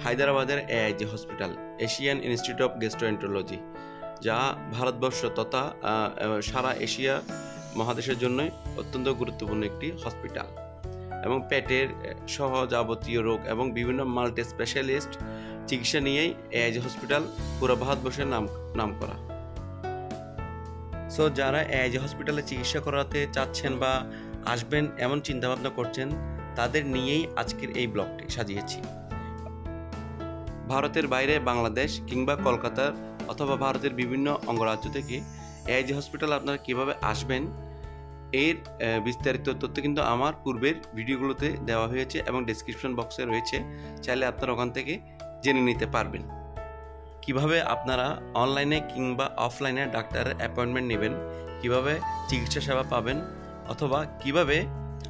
হায়দ্রাবাদের AIG hospital, Asian institute of gastroenterology, যা ভারতবর্ষ তথা সারা এশিয়া মহাদেশের জন্যই অত্যন্ত গুরুত্বপূর্ণ একটি হসপিটাল এবং পেটের সহ যাবতীয় রোগ এবং বিভিন্ন মাল্টি স্পেশালিস্ট চিকিৎসা নিয়েই এআইজি হসপিটাল পুরো ভারতবর্ষের নাম করা। সো যারা এআইজি হসপিটালে চিকিৎসা করাতে চাচ্ছেন বা আসবেন এমন চিন্তাভাবনা করছেন, তাদের নিয়েই আজকের এই ব্লগটি সাজিয়েছি। ভারতের বাইরে বাংলাদেশ কিংবা কলকাতার অথবা ভারতের বিভিন্ন অঙ্গরাজ্য থেকে এআইজি হসপিটাল আপনারা কীভাবে আসবেন এর বিস্তারিত তথ্য কিন্তু আমার পূর্বের ভিডিওগুলোতে দেওয়া হয়েছে এবং ডেসক্রিপশন বক্সে রয়েছে, চাইলে আপনারা ওখান থেকে জেনে নিতে পারবেন। কিভাবে আপনারা অনলাইনে কিংবা অফলাইনে ডাক্তারের অ্যাপয়েন্টমেন্ট নেবেন, কিভাবে চিকিৎসা সেবা পাবেন, অথবা কিভাবে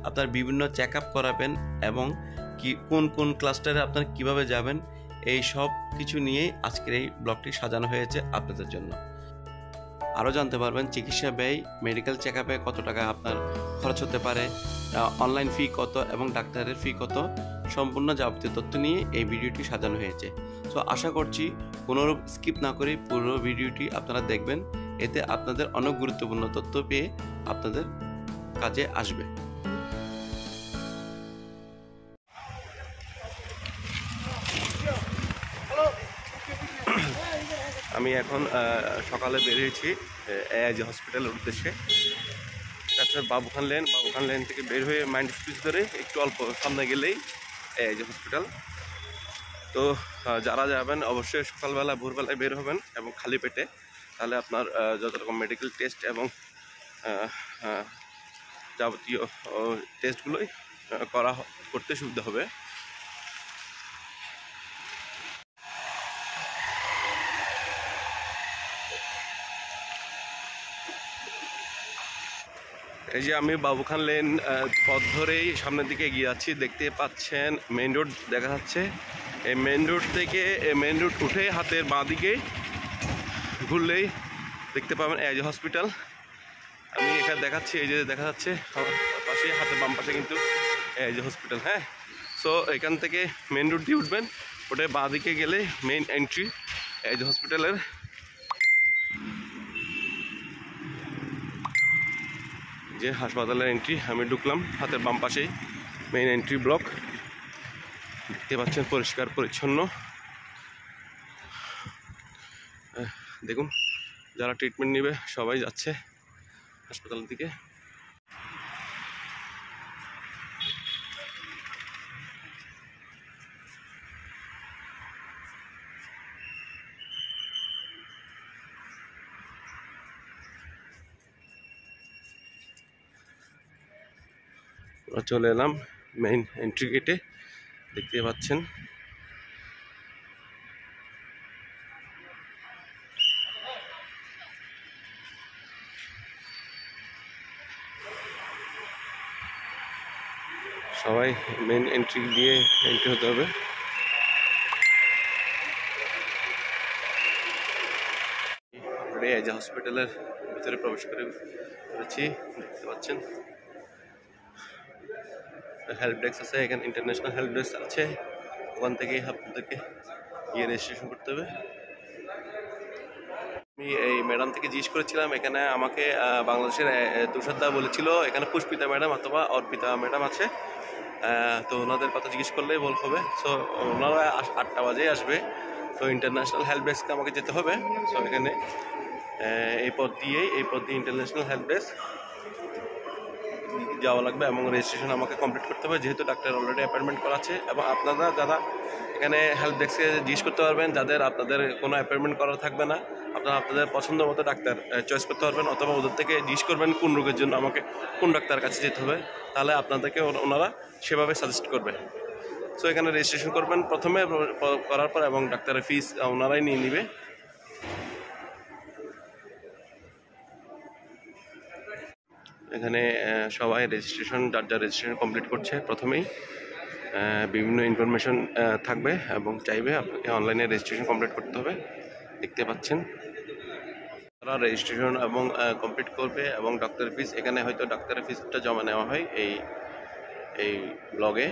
আপনার বিভিন্ন চেক আপ করাবেন এবং কোন কোন ক্লাস্টারে আপনারা কিভাবে যাবেন, এই সব কিছু নিয়েই আজকের এই ব্লগটি সাজানো হয়েছে আপনাদের জন্য। আরও জানতে পারবেন চিকিৎসা ব্যয়, মেডিকেল চেক আপে কত টাকা আপনার খরচ হতে পারে, অনলাইন ফি কত এবং ডাক্তারের ফি কত, সম্পূর্ণ যাবতীয় তথ্য নিয়ে এই ভিডিওটি সাজানো হয়েছে। সো আশা করছি কোনোরূপ স্কিপ না করে পুরো ভিডিওটি আপনারা দেখবেন, এতে আপনাদের অনেক গুরুত্বপূর্ণ তথ্য পেয়ে আপনাদের কাজে আসবে। আমি এখন সকালে বেরিয়েছি এআইজি হসপিটালের উদ্দেশ্যে। তারপরে বাবুখান লেন থেকে বের হয়ে মাইন্ড স্পিচ ধরে একটু অল্প সামনে গেলেই এআইজি হসপিটাল। তো যারা যাবেন অবশ্যই সকালবেলা ভোরবেলায় বের হবেন এবং খালি পেটে, তাহলে আপনার যত রকম মেডিকেল টেস্ট এবং যাবতীয় টেস্টগুলোই করতে সুবিধা হবে। এই যে আমি বাবুখান লেন পথ ধরেই সামনের দিকে এগিয়ে যাচ্ছি। দেখতে পাচ্ছেন মেইন রোড দেখা যাচ্ছে। এই মেইন রোড থেকে মেইন রোড উঠে হাতের বাঁ দিকে ঘুরলেই দেখতে পাবেন এআইজি হসপিটাল। আমি এখানে দেখাচ্ছি, এই যে দেখা যাচ্ছে আমার পাশে, হাতের বাম পাশে কিন্তু এআইজি হসপিটাল। হ্যাঁ, সো এখান থেকে মেইন রোড দিয়ে উঠবেন, ওটা বাঁ দিকে গেলে মেইন এন্ট্রি এআইজি হসপিটালের। যে হাসপাতালের এন্ট্রি, আমি ঢুকলাম হাতের বাম পাশেই মেইন এন্ট্রি ব্লক। দেখতে পাচ্ছেন পরিষ্কার পরিচ্ছন্ন। দেখুন যারা ট্রিটমেন্ট নেবে সবাই যাচ্ছে হাসপাতালের দিকে। চলে এলাম মেইন এন্ট্রি গেটে, দেখতে পাচ্ছেন। সবাই মেইন এন্ট্রি দিয়ে এন্ট্রি হতে হবে। এআইজি হসপিটালের ভিতরে প্রবেশ করেছি, দেখতে পাচ্ছেন। হেল্প ডেস্ক আছে, এখানে ইন্টারন্যাশনাল হেল্প ডেস্ক আছে, ওখান থেকেই আপনাদেরকে গিয়ে রেজিস্ট্রেশন করতে হবে। আমি এই ম্যাডাম থেকে জিজ্ঞেস করেছিলাম, এখানে আমাকে বাংলাদেশের তুষারদা বলেছিল এখানে পুষ্পিতা ম্যাডাম অথবা অর্পিতা ম্যাডাম আছে, তো ওনাদের কথা জিজ্ঞেস করলেই বল হবে। সো ওনারা 8টা বাজে আসবে। তো ইন্টারন্যাশনাল হেল্প ডেস্কে আমাকে যেতে হবে। সো এখানে এই পথ দিয়ে ইন্টারন্যাশনাল হেল্প ডেস্ক যাওয়া লাগবে এবং রেজিস্ট্রেশন আমাকে কমপ্লিট করতে হবে, যেহেতু ডাক্তার অলরেডি অ্যাপয়েন্টমেন্ট করা আছে। এবং আপনারা যারা এখানে হেল্প ডেস্কে জিজ্ঞেস করতে পারবেন, আপনাদের কোনো অ্যাপয়েন্টমেন্ট করা থাকবে না, আপনারা আপনাদের পছন্দ মতো ডাক্তার চয়েস করতে পারবেন, অথবা ওদের থেকে জিজ্ঞেস করবেন কোন রোগের জন্য আমাকে কোন ডাক্তারের কাছে যেতে হবে, তাহলে আপনাদেরকে ওনারা সেভাবে সাজেস্ট করবে। সো এখানে রেজিস্ট্রেশন করবেন প্রথমে, করার পর এবং ডাক্তারের ফিস ওনারাই নিয়ে নেবে। এখানে সবাই রেজিস্ট্রেশন, যার রেজিস্ট্রেশন কমপ্লিট করছে, প্রথমেই বিভিন্ন ইনফরমেশন থাকবে এবং চাইবে আপনাকে অনলাইনে রেজিস্ট্রেশন কমপ্লিট করতে হবে। দেখতে পাচ্ছেন তারা রেজিস্ট্রেশন এবং কমপ্লিট করবে এবং ডাক্তারের ফিস, এখানে হয়তো ডাক্তারের ফিসটা জমা নেওয়া হয় এই ব্লগে।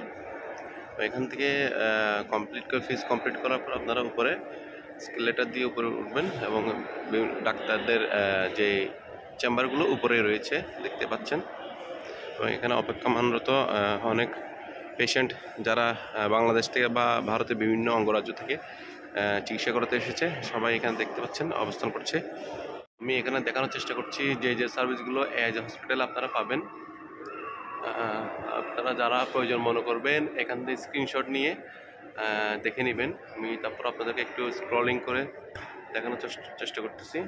তো এখান থেকে ফিস কমপ্লিট করার পর আপনারা উপরে স্কেলেটার দিয়ে উপরে উঠবেন এবং ডাক্তারদের যে চেম্বারগুলো উপরে রয়েছে দেখতে পাচ্ছেন। এবং এখানে অপেক্ষমানরত অনেক পেশেন্ট যারা বাংলাদেশ থেকে বা ভারতের বিভিন্ন অঙ্গরাজ্য থেকে চিকিৎসা করাতে এসেছে, সবাই এখানে দেখতে পাচ্ছেন অবস্থান করছে। আমি এখানে দেখানোর চেষ্টা করছি যে সার্ভিসগুলো এআইজি হসপিটালে আপনারা পাবেন। আপনারা যারা প্রয়োজন মনে করবেন এখান থেকে স্ক্রিনশট নিয়ে দেখে নেবেন। আমি তারপর আপনাদেরকে একটু স্ক্রলিং করে দেখানোর চেষ্টা করতেছি।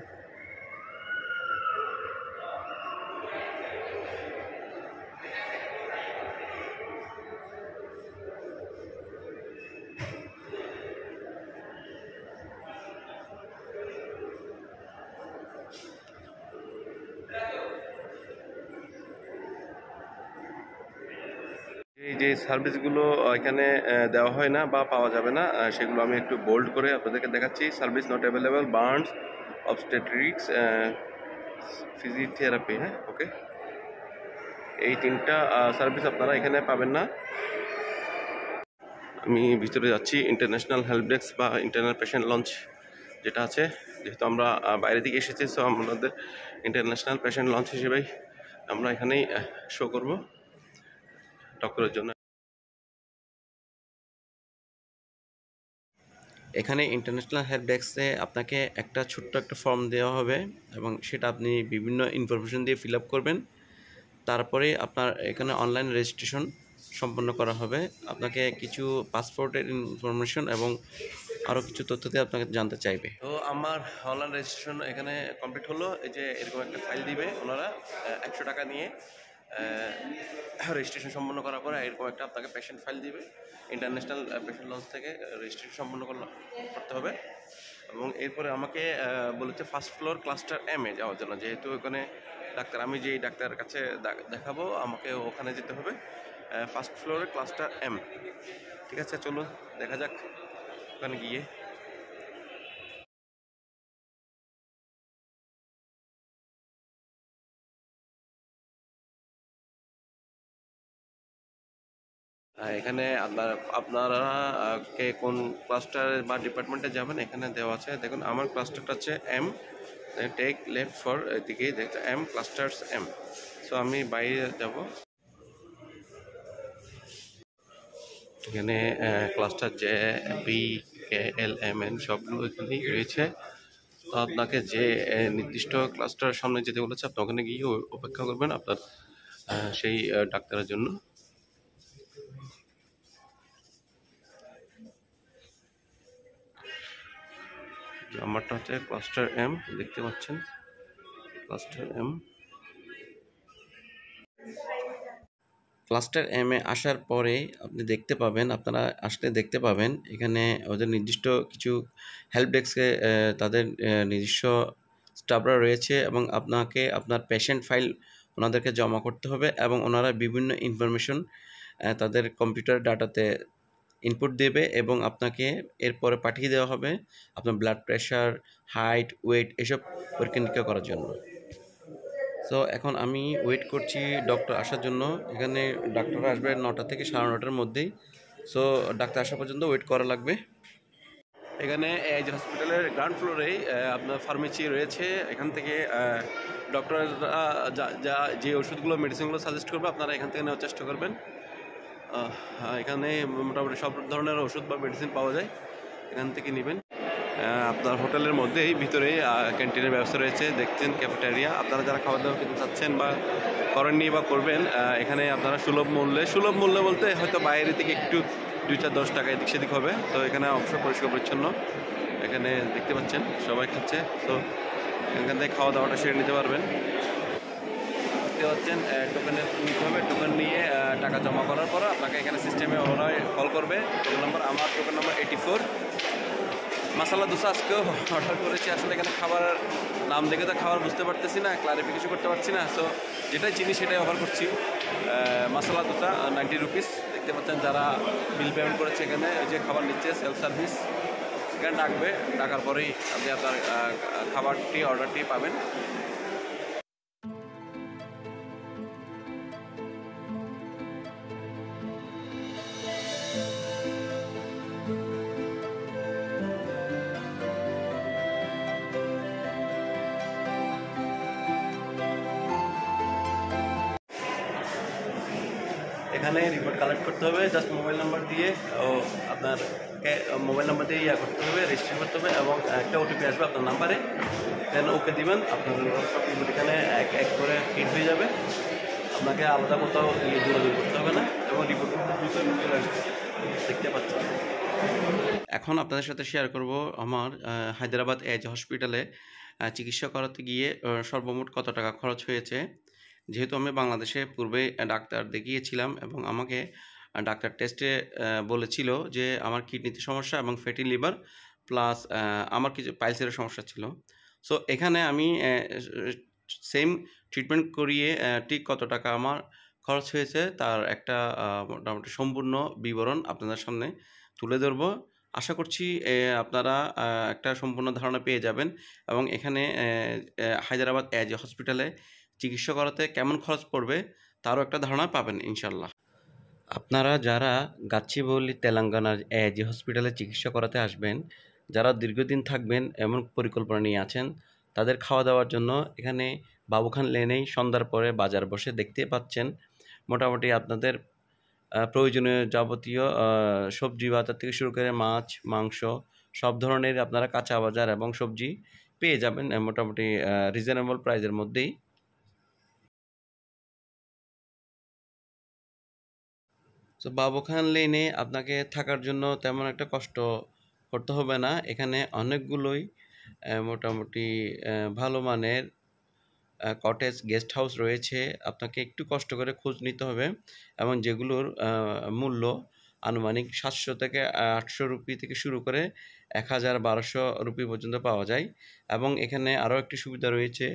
এই যে সার্ভিসগুলো এখানে দেওয়া হয় না বা পাওয়া যাবে না, সেগুলো আমি একটু বোল্ড করে আপনাদেরকে দেখাচ্ছি। Service not available, burns, obstetrics, physiotherapy. হ্যাঁ, ওকে, এই তিনটা সার্ভিস আপনারা এখানে পাবেন না। আমি ভিতরে যাচ্ছি। ইন্টারন্যাশনাল হেল্প ডেস্ক বা ইন্টারনাল পেশেন্ট লঞ্চ যেটা আছে, যেহেতু আমরা বাইরে থেকে এসেছি, সো আমাদের ইন্টারন্যাশনাল পেশেন্ট লঞ্চ হিসেবেই আমরা এখানেই শো করব ডক্টরের জন্য। এখানে ইন্টারন্যাশনাল হেল্প ডেস্কে আপনাকে একটা ছোট্ট একটা ফর্ম দেওয়া হবে এবং সেটা আপনি বিভিন্ন ইনফরমেশন দিয়ে ফিল আপ করবেন। তারপরে আপনার এখানে অনলাইন রেজিস্ট্রেশন সম্পন্ন করা হবে। আপনাকে কিছু পাসপোর্টের ইনফরমেশন এবং আরও কিছু তথ্য দিয়ে আপনাকে জানতে চাইবে। তো আমার অনলাইন রেজিস্ট্রেশন এখানে কমপ্লিট হলো। এই যে এরকম একটা ফাইল দিবে ওনারা 100 টাকা নিয়ে। রেজিস্ট্রেশন সম্পন্ন করার পরে এরকম একটা আপনাকে পেশেন্ট ফাইল দিবে। ইন্টারন্যাশনাল পেশেন্ট লঞ্চ থেকে রেজিস্ট্রেশন সম্পন্ন করতে হবে এবং এরপরে আমাকে বলেছে ফার্স্ট ফ্লোর ক্লাস্টার এম-এ যাওয়ার জন্য। যেহেতু ওখানে আমি যেই ডাক্তারের কাছে দেখাবো, আমাকে ওখানে যেতে হবে, ফার্স্ট ফ্লোরে ক্লাস্টার এম। ঠিক আছে, চলো দেখা যাক ওখানে গিয়ে। এখানে আপনারা কে কোন ক্লাস্টার বা ডিপার্টমেন্টে যাবেন এখানে দেওয়া আছে। দেখুন আমার ক্লাস্টারটা হচ্ছে এম, টেক লেফট ফর এদিকে দেখতে এম, ক্লাস্টার্স এম। সো আমি বাইরে যাব। এখানে ক্লাস্টার জে, বি, কে, এল, এম, এন সবগুলো এখানেই রয়েছে। তো আপনাকে যে নির্দিষ্ট ক্লাস্টারের সামনে যেতে বলেছে আপনি ওখানে গিয়ে অপেক্ষা করবেন আপনার সেই ডাক্তারের জন্য। আমারটা হচ্ছে ক্লাস্টার এম, দেখতে পাচ্ছেন ক্লাস্টার এম। ক্লাস্টার এম-এ আসার পরে আপনারা আসলে দেখতে পাবেন এখানে ওদের নির্দিষ্ট কিছু হেল্প ডেস্কে তাদের নিজস্ব স্টাফরা রয়েছে এবং আপনাকে আপনার পেশেন্ট ফাইল ওনাদেরকে জমা করতে হবে এবং ওনারা বিভিন্ন ইনফরমেশন তাদের কম্পিউটার ডাটাতে ইনপুট দেবে এবং আপনাকে এরপরে পাঠিয়ে দেওয়া হবে আপনার ব্লাড প্রেশার, হাইট, ওয়েট এসব পরীক্ষা নিরীক্ষা করার জন্য। সো এখন আমি ওয়েট করছি ডক্টর আসার জন্য। এখানে ডাক্তার আসবে 9টা থেকে 9:30টার মধ্যেই। সো ডাক্তার আসা পর্যন্ত ওয়েট করা লাগবে। এখানে এআইজি হসপিটালের গ্রাউন্ড ফ্লোরেই আপনার ফার্মেসি রয়েছে। এখান থেকে ডক্টররা যে ওষুধগুলো মেডিসিনগুলো সাজেস্ট করবে আপনারা এখান থেকে নেওয়ার চেষ্টা করবেন। এখানে মোটামুটি সব ধরনের ওষুধ বা মেডিসিন পাওয়া যায়, এখান থেকে নেবেন। আপনার হোটেলের মধ্যেই ভিতরে ক্যান্টিনের ব্যবস্থা রয়েছে, দেখছেন ক্যাফেটেরিয়া। আপনারা যারা খাওয়া দাওয়া করতে চাচ্ছেন বা করেননি বা করবেন, এখানে আপনারা সুলভ মূল্যে বলতে হয়তো বাইরে থেকে একটু 2-4-10 টাকা এদিক সেদিক হবে। তো এখানে অবশ্যই পরিষ্কার পরিচ্ছন্ন, এখানে দেখতে পাচ্ছেন সবাই খাচ্ছে। তো এখান থেকে খাওয়া দাওয়াটা সেরে নিতে পারবেন। দেখতে পাচ্ছেন টোকেনের নিতে হবে। টোকেন নিয়ে টাকা জমা করার পর আপনাকে এখানে সিস্টেমে ওরা কল করবে। টোকেন নাম্বার, আমার টোকেন নাম্বার 84। মশালা দোসা আজকেও অর্ডার করেছি। আসলে এখানে খাবারের নাম দেখে তো খাবার বুঝতে পারতেছি না, ক্লারিফিকেশন করতে পারছি না। সো যেটাই চিনি সেটাই অফার করছি। মশালা দোসা 90 রুপিস। দেখতে পাচ্ছেন যারা বিল পেমেন্ট করেছে এখানে ওই যে খাবার নিচ্ছে, সেলফ সার্ভিস। এখানে ডাকবে, ডাকার পরেই আপনি আপনার অর্ডারটি পাবেন। এখানে রিপোর্ট কালেক্ট করতে হবে, জাস্ট মোবাইল নাম্বার দিয়ে আপনার মোবাইল নাম্বার দিয়ে করতে হবে, রেজিস্ট্রি করতে হবে এবং একটা ওটিপি আসবে আপনার নাম্বারে, দেন ওকে দিবেন। আপনার সব রিপোর্ট এখানে এক এক করে হিট হয়ে যাবে, আপনাকে আলাদা কোথাও দৌড়াদৌড়ি করতে হবে না এবং রিপোর্ট চলে আসবে, দেখতে পাচ্ছেন। এখন আপনাদের সাথে শেয়ার করব আমার হায়দ্রাবাদ এজ হসপিটালে চিকিৎসা করাতে গিয়ে সর্বমোট কত টাকা খরচ হয়েছে। যেহেতু আমি বাংলাদেশে পূর্বে ডাক্তার দেখিয়েছিলাম এবং আমাকে ডাক্তার টেস্টে বলেছিল যে আমার কিডনিতে সমস্যা এবং ফ্যাটি লিভার প্লাস আমার কিছু পাইলসের সমস্যা ছিল। সো এখানে আমি সেম ট্রিটমেন্ট করিয়ে ঠিক কত টাকা আমার খরচ হয়েছে তার একটা মোটামুটি সম্পূর্ণ বিবরণ আপনাদের সামনে তুলে ধরব। আশা করছি আপনারা একটা সম্পূর্ণ ধারণা পেয়ে যাবেন এবং এখানে হায়দ্রাবাদ এজ হসপিটালে চিকিৎসা করাতে কেমন খরচ পড়বে তারও একটা ধারণা পাবেন ইনশাল্লাহ। আপনারা যারা গাচ্চিবৌলি তেলেঙ্গানার এজ হসপিটালে চিকিৎসা করাতে আসবেন, যারা দীর্ঘদিন থাকবেন এমন পরিকল্পনা নিয়ে আছেন, তাদের খাওয়া দাওয়ার জন্য এখানে বাবুখান লেনেই সন্ধ্যার পরে বাজার বসে, দেখতে পাচ্ছেন। মোটামুটি আপনাদের প্রয়োজনীয় যাবতীয় সবজি বাজার থেকে শুরু করে মাছ, মাংস সব ধরনের আপনারা কাঁচা বাজার এবং সবজি পেয়ে যাবেন মোটামুটি রিজনেবল প্রাইসের মধ্যেই। তো বাবুখান লেনে আপনাকে থাকার জন্য তেমন একটা কষ্ট করতে হবে না, এখানে অনেকগুলোই মোটামুটি ভালো মানের কটেজ গেস্ট হাউস রয়েছে। আপনাকে একটু কষ্ট করে খোঁজ নিতে হবে এবং যেগুলোর মূল্য আনুমানিক 700 থেকে 800 রুপি থেকে শুরু করে 1000-1200 রুপি পর্যন্ত পাওয়া যায়। এবং এখানে আরও একটি সুবিধা রয়েছে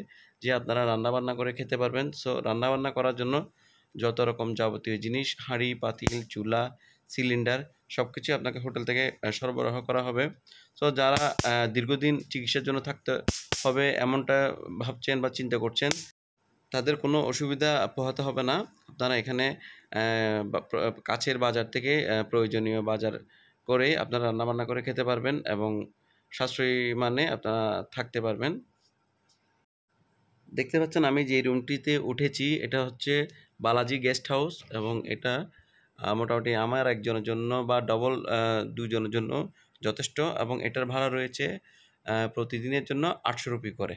যে আপনারা রান্নাবান্না করে খেতে পারবেন। সো রান্নাবান্না করার জন্য যত রকম যাবতীয় জিনিস, হাঁড়ি পাতিল, চুলা, সিলিন্ডার সব কিছু আপনাকে হোটেল থেকে সরবরাহ করা হবে। সো যারা দীর্ঘদিন চিকিৎসার জন্য থাকতে হবে এমনটা ভাবছেন বা চিন্তা করছেন, তাদের কোনো অসুবিধা পোহাতে হবে না। আপনারা এখানে কাছের বাজার থেকে প্রয়োজনীয় বাজার করে আপনারা রান্নাবান্না করে খেতে পারবেন এবং সাশ্রয়ী মানে আপনারা থাকতে পারবেন। দেখতে পাচ্ছেন আমি যে রুমটিতে উঠেছি এটা হচ্ছে বালাজি গেস্ট হাউস এবং এটা মোটামুটি আমার একজনের জন্য বা ডবল দুজনের জন্য যথেষ্ট এবং এটার ভাড়া রয়েছে প্রতিদিনের জন্য 800 রুপি করে।